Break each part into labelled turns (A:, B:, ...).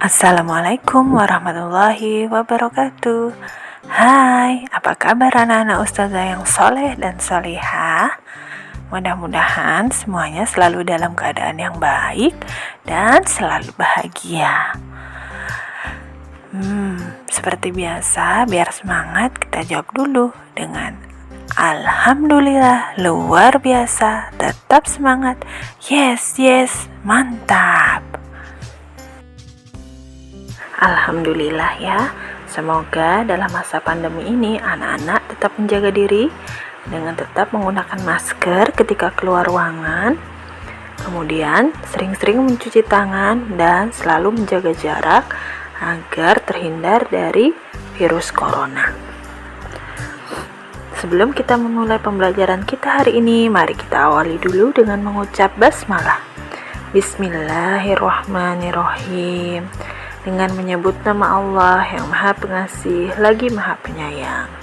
A: Assalamualaikum warahmatullahi wabarakatuh. Hai, apa kabar anak-anak ustazah yang soleh dan solehah? Mudah-mudahan semuanya selalu dalam keadaan yang baik dan selalu bahagia. Seperti biasa, biar semangat kita jawab dulu dengan Alhamdulillah, luar biasa, tetap semangat. Yes, mantap. Alhamdulillah ya, semoga dalam masa pandemi ini anak-anak tetap menjaga diri dengan tetap menggunakan masker ketika keluar ruangan, kemudian sering-sering mencuci tangan dan selalu menjaga jarak agar terhindar dari virus corona. Sebelum kita memulai pembelajaran kita hari ini, mari kita awali dulu dengan mengucap basmalah. Bismillahirrahmanirrahim. Dengan menyebut nama Allah yang Maha Pengasih lagi Maha Penyayang.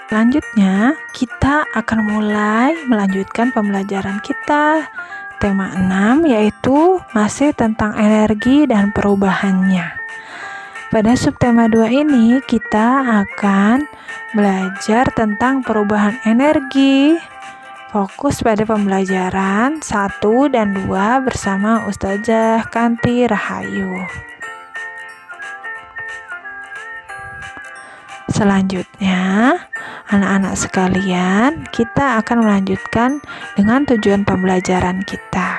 A: Selanjutnya, kita akan mulai melanjutkan pembelajaran kita. Tema 6 yaitu masih tentang energi dan perubahannya. Pada subtema 2 ini, kita akan belajar tentang perubahan energi. Fokus pada pembelajaran 1 dan 2 bersama Ustazah Kanti Rahayu. Selanjutnya, anak-anak sekalian, kita akan melanjutkan dengan tujuan pembelajaran kita.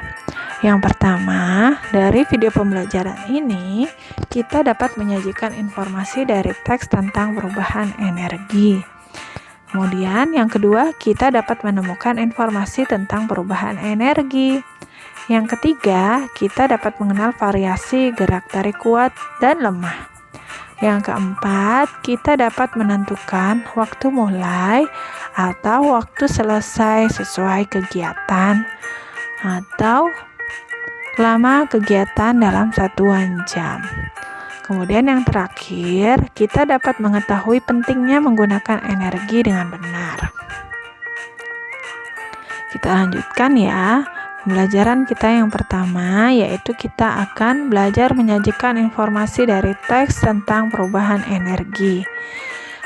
A: Yang pertama, dari video pembelajaran ini, kita dapat menyajikan informasi dari teks tentang perubahan energi. Kemudian yang kedua, kita dapat menemukan informasi tentang perubahan energi. Yang ketiga, kita dapat mengenal variasi gerak tarik kuat dan lemah. Yang keempat, kita dapat menentukan waktu mulai atau waktu selesai sesuai kegiatan atau lama kegiatan dalam satuan jam. Kemudian yang terakhir, kita dapat mengetahui pentingnya menggunakan energi dengan benar. Kita lanjutkan ya, pembelajaran kita yang pertama, yaitu kita akan belajar menyajikan informasi dari teks tentang perubahan energi.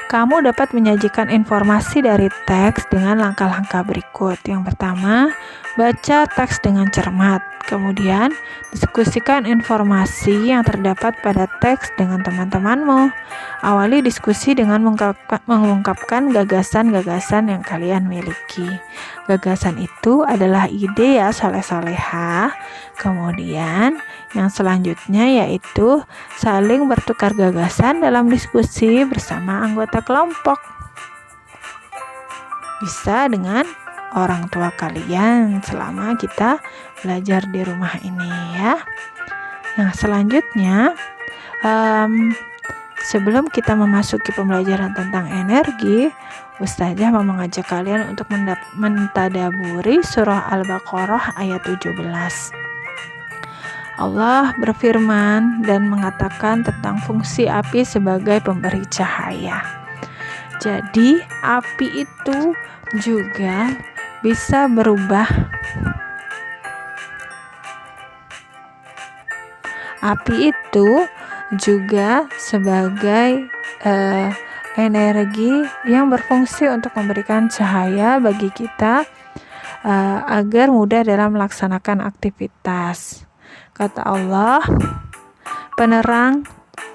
A: Kamu dapat menyajikan informasi dari teks dengan langkah-langkah berikut. Yang pertama, baca teks dengan cermat. Kemudian, diskusikan informasi yang terdapat pada teks dengan teman-temanmu. Awali diskusi dengan mengungkapkan gagasan-gagasan yang kalian miliki. Gagasan itu adalah ide ya, soleh-solehah. Kemudian, yang selanjutnya yaitu saling bertukar gagasan dalam diskusi bersama anggota kelompok. Bisa dengan orang tua kalian selama kita belajar di rumah ini ya. Nah, selanjutnya sebelum kita memasuki pembelajaran tentang energi, Ustazah mau mengajak kalian untuk mentadaburi surah Al-Baqarah ayat 17. Allah berfirman dan mengatakan tentang fungsi api sebagai pemberi cahaya. Jadi, api itu juga bisa berubah. Api itu juga sebagai energi yang berfungsi untuk memberikan cahaya bagi kita agar mudah dalam melaksanakan aktivitas. Kata Allah, penerang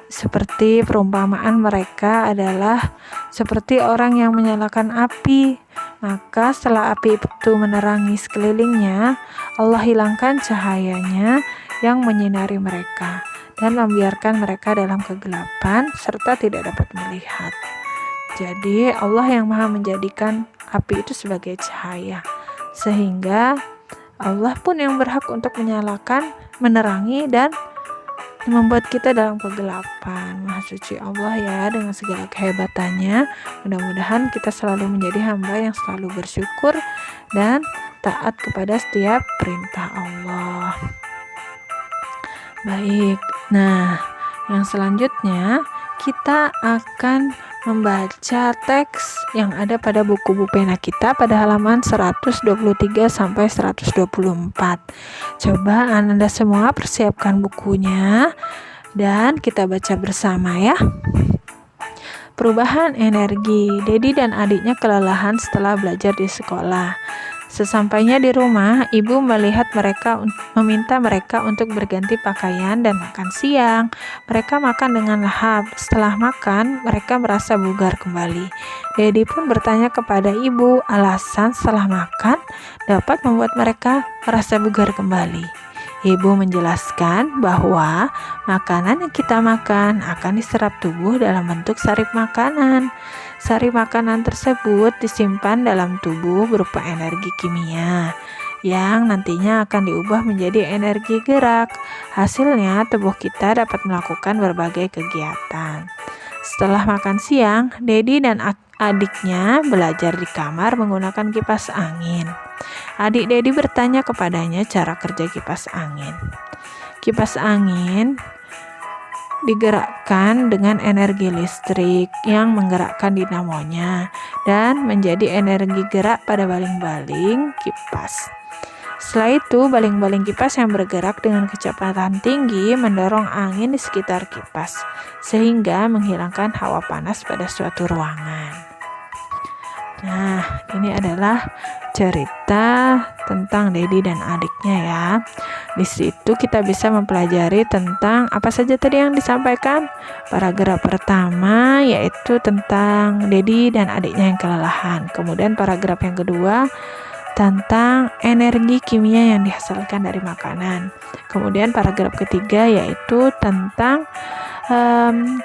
A: seperti perumpamaan mereka adalah seperti orang yang menyalakan api. Maka setelah api itu menerangi sekelilingnya, Allah hilangkan cahayanya yang menyinari mereka dan membiarkan mereka dalam kegelapan serta tidak dapat melihat. Jadi Allah yang maha menjadikan api itu sebagai cahaya, sehingga Allah pun yang berhak untuk menyalakan, menerangi, dan membuat kita dalam kegelapan. Maha suci Allah ya dengan segala kehebatannya. Mudah-mudahan kita selalu menjadi hamba yang selalu bersyukur dan taat kepada setiap perintah Allah. Baik, nah yang selanjutnya kita akan membaca teks yang ada pada buku pena kita pada halaman 123 sampai 124. Coba Anda semua persiapkan bukunya dan kita baca bersama ya. Perubahan energi. Dedi dan adiknya kelelahan setelah belajar di sekolah. Sesampainya di rumah, ibu meminta mereka untuk berganti pakaian dan makan siang. Mereka makan dengan lahap. Setelah makan, mereka merasa bugar kembali. Dedi pun bertanya kepada ibu, alasan setelah makan dapat membuat mereka merasa bugar kembali. Ibu menjelaskan bahwa makanan yang kita makan akan diserap tubuh dalam bentuk sari makanan. Sari makanan tersebut disimpan dalam tubuh berupa energi kimia yang nantinya akan diubah menjadi energi gerak. Hasilnya, tubuh kita dapat melakukan berbagai kegiatan. Setelah makan siang, Dedi dan adiknya belajar di kamar menggunakan kipas angin. Adik Dedi bertanya kepadanya cara kerja kipas angin. Kipas angin digerakkan dengan energi listrik yang menggerakkan dinamonya dan menjadi energi gerak pada baling-baling kipas. Setelah itu, baling-baling kipas yang bergerak dengan kecepatan tinggi mendorong angin di sekitar kipas sehingga menghilangkan hawa panas pada suatu ruangan. Nah, ini adalah cerita tentang Dedi dan adiknya ya. Di situ kita bisa mempelajari tentang apa saja tadi yang disampaikan. Paragraf pertama yaitu tentang Dedi dan adiknya yang kelelahan. Kemudian paragraf yang kedua tentang energi kimia yang dihasilkan dari makanan. Kemudian paragraf ketiga yaitu tentang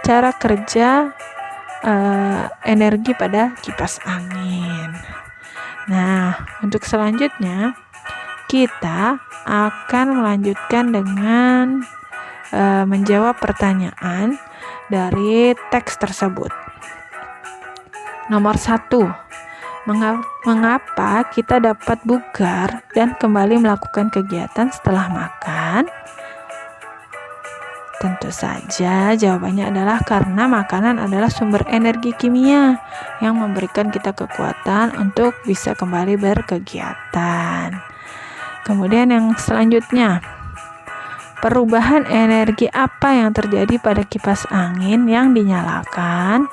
A: cara kerja energi pada kipas angin. Nah, untuk selanjutnya kita akan melanjutkan dengan menjawab pertanyaan dari teks tersebut. Nomor 1. Mengapa kita dapat bugar dan kembali melakukan kegiatan setelah makan? Tentu saja jawabannya adalah karena makanan adalah sumber energi kimia yang memberikan kita kekuatan untuk bisa kembali berkegiatan. Kemudian yang selanjutnya, perubahan energi apa yang terjadi pada kipas angin yang dinyalakan?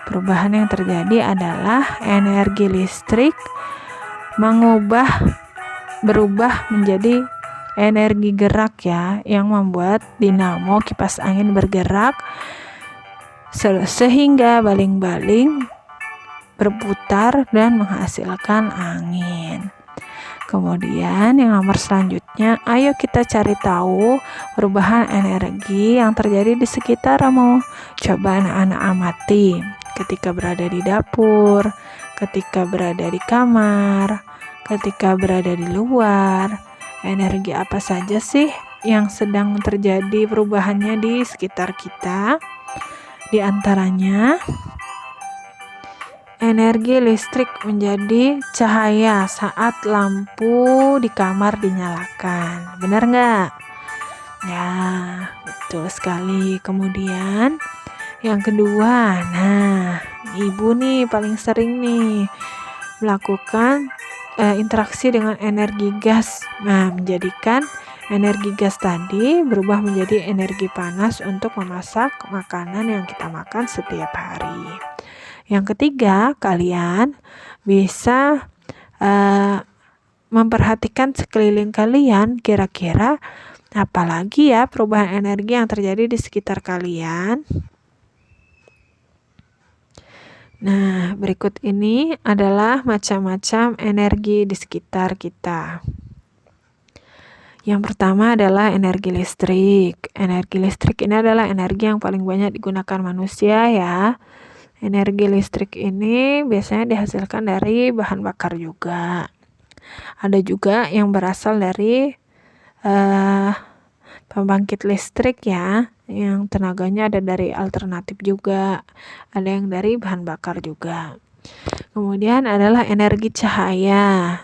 A: Perubahan yang terjadi adalah energi listrik berubah menjadi energi gerak ya, yang membuat dinamo kipas angin bergerak sehingga baling-baling berputar dan menghasilkan angin. Kemudian yang nomor selanjutnya, ayo kita cari tahu perubahan energi yang terjadi di sekitarmu. Coba anak-anak amati ketika berada di dapur, ketika berada di kamar, ketika berada di luar. Energi apa saja sih yang sedang terjadi perubahannya di sekitar kita? Di antaranya, energi listrik menjadi cahaya saat lampu di kamar dinyalakan. Benar nggak? Ya, betul sekali. Kemudian, yang kedua, nah, ibu nih paling sering nih melakukan interaksi dengan energi gas. Nah, menjadikan energi gas tadi berubah menjadi energi panas untuk memasak makanan yang kita makan setiap hari. Yang ketiga, kalian bisa memperhatikan sekeliling kalian, kira-kira apalagi ya perubahan energi yang terjadi di sekitar kalian. Nah, berikut ini adalah macam-macam energi di sekitar kita. Yang pertama adalah energi listrik. Energi listrik ini adalah energi yang paling banyak digunakan manusia ya. Energi listrik ini biasanya dihasilkan dari bahan bakar juga. Ada juga yang berasal dari pembangkit listrik ya, yang tenaganya ada dari alternatif juga, ada yang dari bahan bakar juga. Kemudian adalah energi cahaya.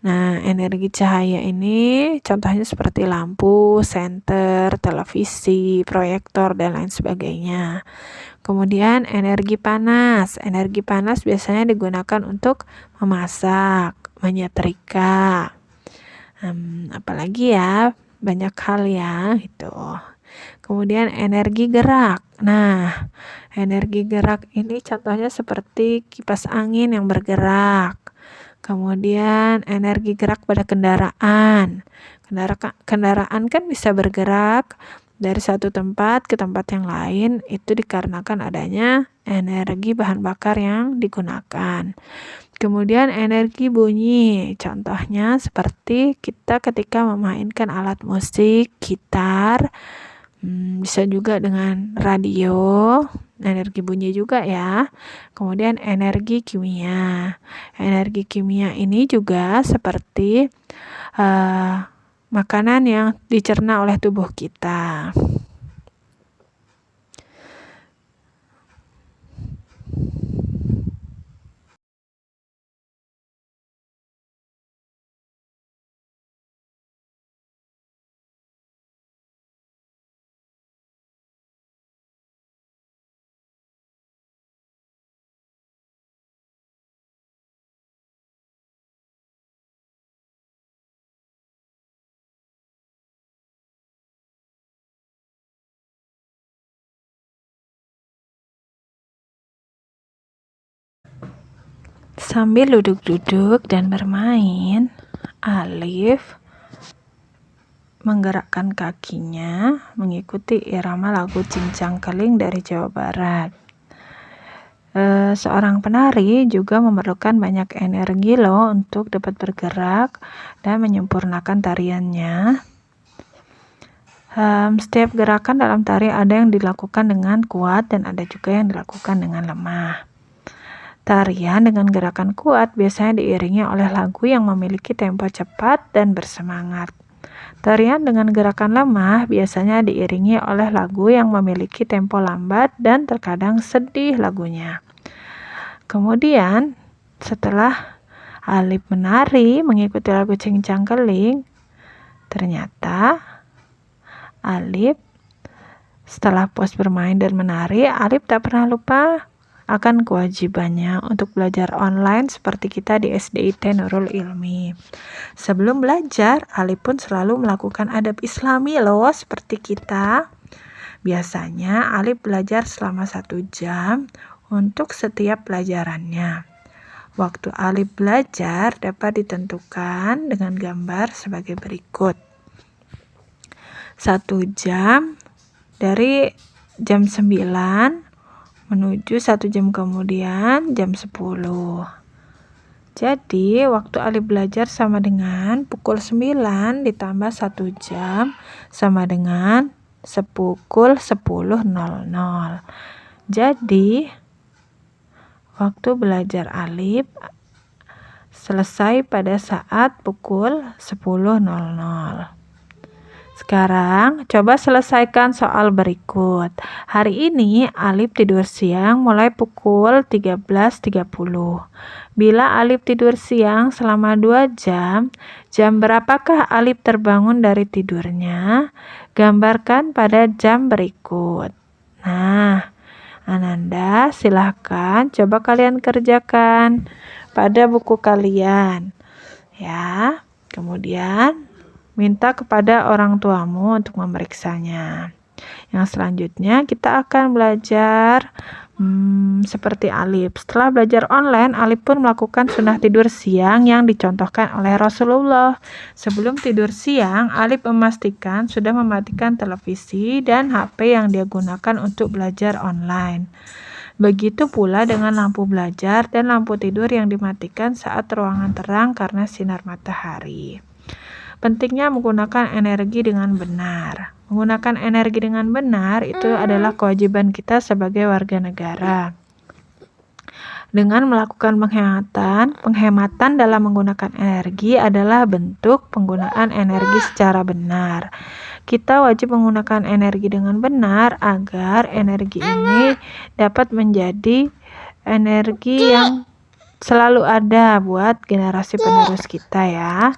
A: Nah, energi cahaya ini contohnya seperti lampu, senter, televisi, proyektor, dan lain sebagainya. Kemudian energi panas. Energi panas biasanya digunakan untuk memasak, menyetrika. Apalagi ya, banyak hal ya gitu. Kemudian energi gerak. Nah, energi gerak ini contohnya seperti kipas angin yang bergerak. Kemudian energi gerak pada kendaraan. Kendaraan kan bisa bergerak dari satu tempat ke tempat yang lain, itu dikarenakan adanya energi bahan bakar yang digunakan. Kemudian energi bunyi, contohnya seperti kita ketika memainkan alat musik, gitar, bisa juga dengan radio, energi bunyi juga ya. Kemudian energi kimia. Energi kimia ini juga seperti makanan yang dicerna oleh tubuh kita. Sambil duduk-duduk dan bermain, Alif menggerakkan kakinya mengikuti irama lagu Cincang Keling dari Jawa Barat. Seorang penari juga memerlukan banyak energi loh untuk dapat bergerak dan menyempurnakan tariannya. Setiap gerakan dalam tari ada yang dilakukan dengan kuat dan ada juga yang dilakukan dengan lemah. Tarian dengan gerakan kuat biasanya diiringi oleh lagu yang memiliki tempo cepat dan bersemangat. Tarian dengan gerakan lemah biasanya diiringi oleh lagu yang memiliki tempo lambat dan terkadang sedih lagunya. Kemudian, setelah Alif menari mengikuti lagu Cincang Keling, ternyata Alif setelah puas bermain dan menari, Alif tak pernah lupa akan kewajibannya untuk belajar online seperti kita di SDIT Nurul Ilmi. Sebelum belajar, Alif pun selalu melakukan adab Islami loh seperti kita. Biasanya Alif belajar selama 1 jam untuk setiap pelajarannya. Waktu Alif belajar dapat ditentukan dengan gambar sebagai berikut. 1 jam dari jam 9 menuju 1 jam kemudian jam 10. Jadi waktu Alif belajar sama dengan pukul 9 ditambah 1 jam sama dengan pukul 10.00. Jadi waktu belajar Alif selesai pada saat pukul 10.00. Sekarang, coba selesaikan soal berikut. Hari ini, Alif tidur siang mulai pukul 13.30. Bila Alif tidur siang selama 2 jam, jam berapakah Alif terbangun dari tidurnya? Gambarkan pada jam berikut. Nah, Ananda, silahkan coba kalian kerjakan pada buku kalian. Ya, kemudian minta kepada orang tuamu untuk memeriksanya. Yang selanjutnya kita akan belajar seperti Alif. Setelah belajar online, Alif pun melakukan sunnah tidur siang yang dicontohkan oleh Rasulullah. Sebelum tidur siang, Alif memastikan sudah mematikan televisi dan HP yang dia gunakan untuk belajar online. Begitu pula dengan lampu belajar dan lampu tidur yang dimatikan saat ruangan terang karena sinar matahari. Pentingnya menggunakan energi dengan benar. Menggunakan energi dengan benar itu adalah kewajiban kita sebagai warga negara. Dengan melakukan penghematan dalam menggunakan energi adalah bentuk penggunaan energi secara benar. Kita wajib menggunakan energi dengan benar agar energi ini dapat menjadi energi yang selalu ada buat generasi penerus kita ya.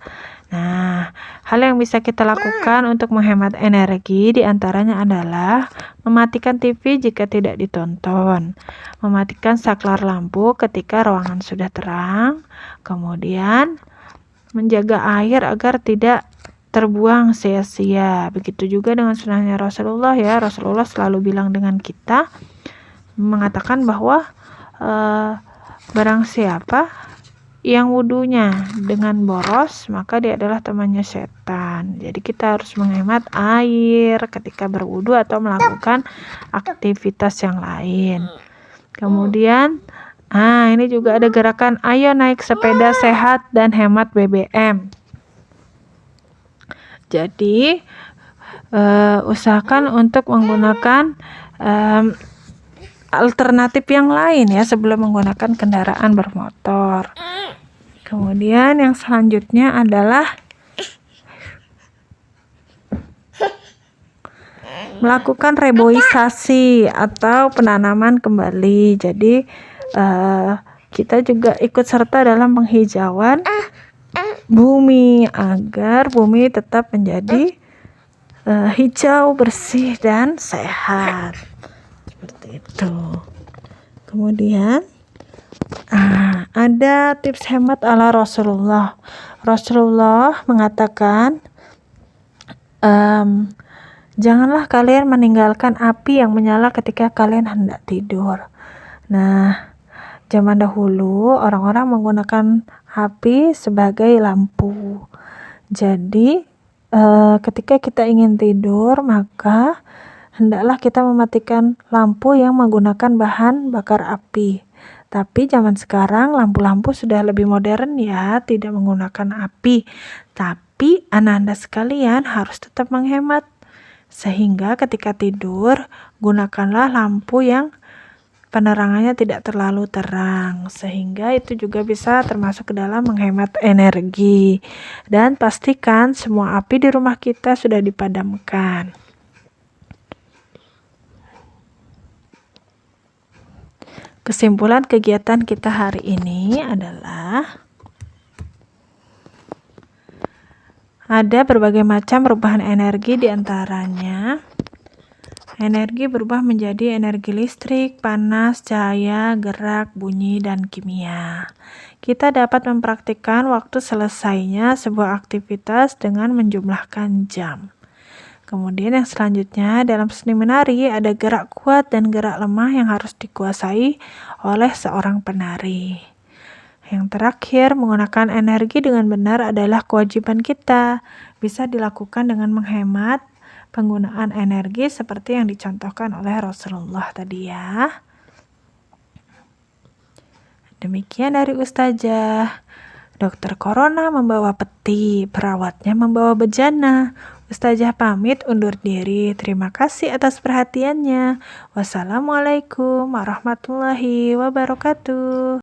A: Nah, hal yang bisa kita lakukan untuk menghemat energi diantaranya adalah mematikan TV jika tidak ditonton, mematikan saklar lampu ketika ruangan sudah terang, kemudian menjaga air agar tidak terbuang sia-sia. Begitu juga dengan sunnahnya Rasulullah ya. Rasulullah selalu bilang dengan kita, mengatakan bahwa barang siapa yang wudunya dengan boros, maka dia adalah temannya setan. Jadi kita harus menghemat air ketika berwudu atau melakukan aktivitas yang lain. Kemudian, ini juga ada gerakan ayo naik sepeda sehat dan hemat BBM. Jadi, usahakan untuk menggunakan alternatif yang lain ya sebelum menggunakan kendaraan bermotor. Kemudian yang selanjutnya adalah melakukan reboisasi atau penanaman kembali. Jadi kita juga ikut serta dalam penghijauan bumi agar bumi tetap menjadi hijau, bersih dan sehat. Seperti itu. Kemudian ada tips hemat ala Rasulullah. Rasulullah mengatakan, janganlah kalian meninggalkan api yang menyala ketika kalian hendak tidur. Nah, zaman dahulu orang-orang menggunakan api sebagai lampu. Jadi ketika kita ingin tidur, maka hendaklah kita mematikan lampu yang menggunakan bahan bakar api. Tapi zaman sekarang lampu-lampu sudah lebih modern ya, tidak menggunakan api. Tapi Anda sekalian harus tetap menghemat. Sehingga ketika tidur, gunakanlah lampu yang penerangannya tidak terlalu terang. Sehingga itu juga bisa termasuk ke dalam menghemat energi. Dan pastikan semua api di rumah kita sudah dipadamkan. Kesimpulan kegiatan kita hari ini adalah ada berbagai macam perubahan energi, diantaranya energi berubah menjadi energi listrik, panas, cahaya, gerak, bunyi, dan kimia. Kita dapat mempraktikkan waktu selesainya sebuah aktivitas dengan menjumlahkan jam. Kemudian yang selanjutnya, dalam seni menari ada gerak kuat dan gerak lemah yang harus dikuasai oleh seorang penari. Yang terakhir, menggunakan energi dengan benar adalah kewajiban kita. Bisa dilakukan dengan menghemat penggunaan energi seperti yang dicontohkan oleh Rasulullah tadi ya. Demikian dari Ustazah. Dokter Corona membawa peti, perawatnya membawa bejana. Ustazah pamit undur diri. Terima kasih atas perhatiannya. Wassalamualaikum warahmatullahi wabarakatuh.